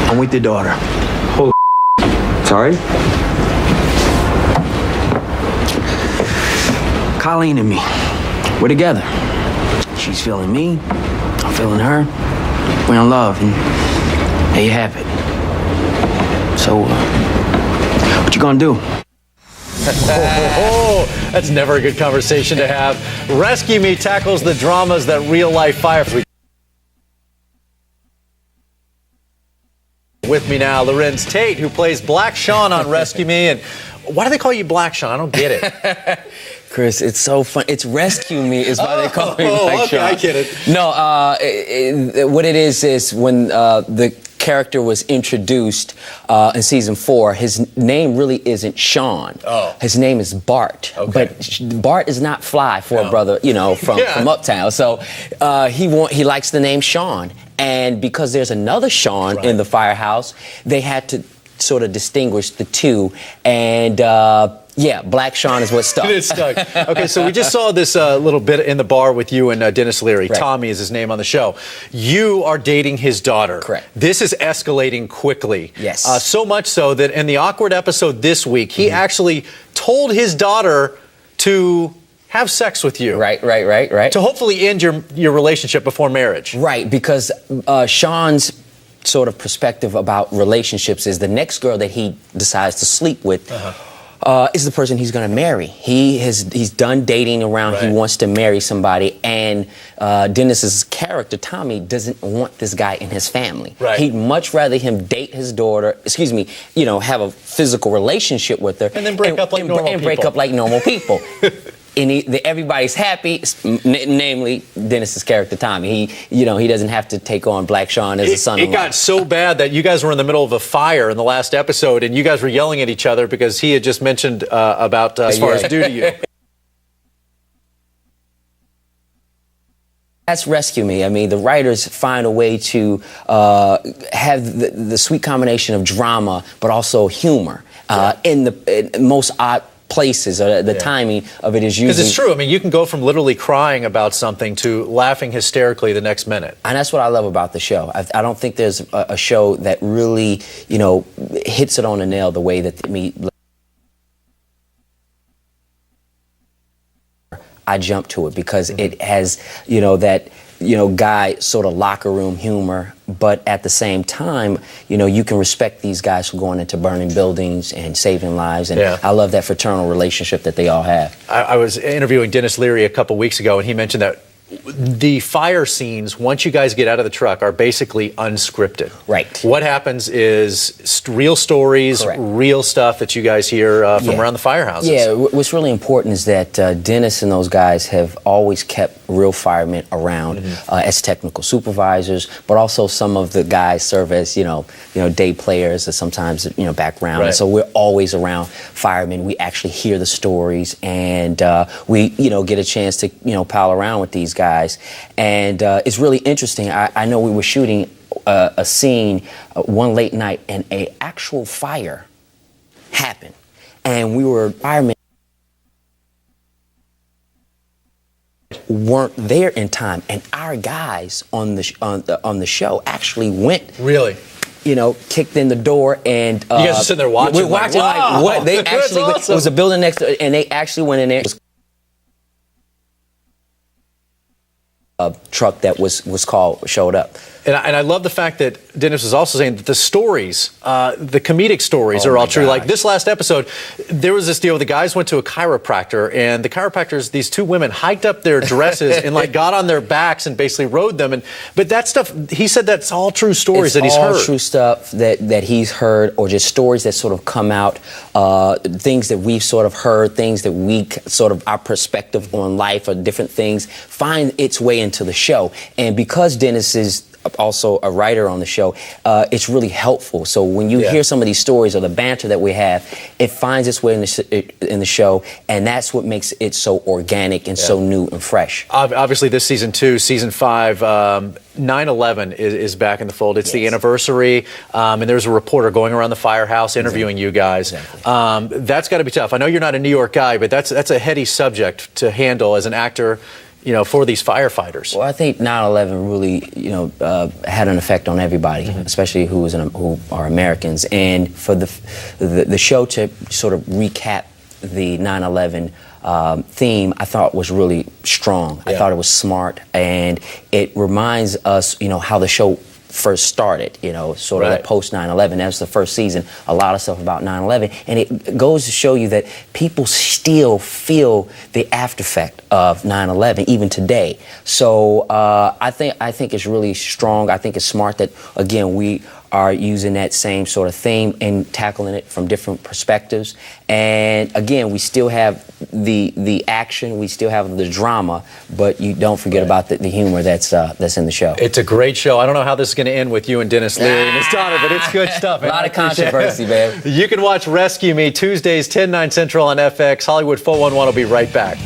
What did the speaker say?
I'm with your daughter. Holy Sorry? Colleen and me, we're together. She's feeling me, I'm feeling her. We're in love, and there you have it. So, what you gonna do? That's never a good conversation to have. Rescue Me tackles the dramas that real-life firefighters. With me now, Larenz Tate, who plays Black Sean on Rescue Me. And why do they call you Black Sean? I don't get it. Chris, it's so fun. It's Rescue Me is why they call me Black Sean. I get it. No, what it is when the character was introduced in season 4, his name really isn't Sean. Oh. His name is Bart. Okay. But Bart is not fly for a brother, from Uptown. So he likes the name Sean. And because there's another Sean in the firehouse, they had to sort of distinguish the two. And Black Sean is what stuck. It stuck. Okay, so we just saw this little bit in the bar with you and Dennis Leary. Right. Tommy is his name on the show. You are dating his daughter. Correct. This is escalating quickly. Yes. So much so that in the awkward episode this week, he actually told his daughter to have sex with you. Right. To hopefully end your relationship before marriage. Right, because Sean's sort of perspective about relationships is the next girl that he decides to sleep with is the person he's going to marry. He's done dating around. Right. He wants to marry somebody, and Dennis's character Tommy doesn't want this guy in his family. Right. He'd much rather him date his daughter. Have a physical relationship with her, And then break up like normal people. And everybody's happy, namely Dennis's character Tommy. He doesn't have to take on Black Sean as a son-in-law. It got so bad that you guys were in the middle of a fire in the last episode, and you guys were yelling at each other because he had just mentioned about as far as due to you. That's Rescue Me. I mean, the writers find a way to have the sweet combination of drama, but also humor in the most odd places. The timing of it is usually... Because it's true. I mean, you can go from literally crying about something to laughing hysterically the next minute. And that's what I love about the show. I don't think there's a show that really, hits it on the nail the way that I jump to it because it has, that guy sort of locker room humor, but at the same time, you can respect these guys for going into burning buildings and saving lives, and I love that fraternal relationship that they all have. I was interviewing Dennis Leary a couple weeks ago, and he mentioned that the fire scenes, once you guys get out of the truck, are basically unscripted. Right. What happens is real stories, Correct. Real stuff that you guys hear from around the firehouses. Yeah, what's really important is that Dennis and those guys have always kept real firemen around as technical supervisors, but also some of the guys serve as, day players or sometimes, background. Right. And so we're always around firemen. We actually hear the stories, and we, get a chance to, pal around with these guys. And it's really interesting. I know we were shooting a scene one late night, and an actual fire happened. And we were firemen weren't there in time, and our guys on the show actually went. Really? Kicked in the door, and you guys are sitting there watching. We're watching wow, what they actually. awesome. It was a building next to, and they actually went in there. A truck that showed up. And I love the fact that Dennis was also saying that the stories, the comedic stories are all true. gosh. Like this last episode, there was this deal. The guys went to a chiropractor, and the chiropractors, these two women, hiked up their dresses and got on their backs and basically rode them. But that stuff, he said that's all true stories that he's heard. It's all true stuff that he's heard, or just stories that sort of come out, things that we've sort of heard, things that we sort of, our perspective on life or different things, find its way into the show. And because Dennis is also a writer on the show, it's really helpful. So when you hear some of these stories or the banter that we have, it finds its way in the show, and that's what makes it so organic and so new and fresh. Obviously, this season 2, season 5, 9/11 is back in the fold. It's the anniversary, and there's a reporter going around the firehouse interviewing you guys. Exactly. That's got to be tough. I know you're not a New York guy, but that's a heady subject to handle as an actor. for these firefighters? Well, I think 9/11 really, had an effect on everybody, especially who are Americans. And for the show to sort of recap the 9/11 theme, I thought was really strong. I thought it was smart, and it reminds us, how the show first started, sort of like post 9/11. That was the first season, a lot of stuff about 9/11, and it goes to show you that people still feel the after effect of 9/11 even today. So I think it's really strong. I think it's smart that, again, we are using that same sort of theme and tackling it from different perspectives. And again, we still have the action, we still have the drama, but you don't forget about the humor that's in the show. It's a great show. I don't know how this is going to end with you and Dennis Leary and his daughter, but it's good stuff. A lot of controversy, man. You can watch Rescue Me Tuesdays, 10/9 Central on FX. Hollywood 411 will be right back.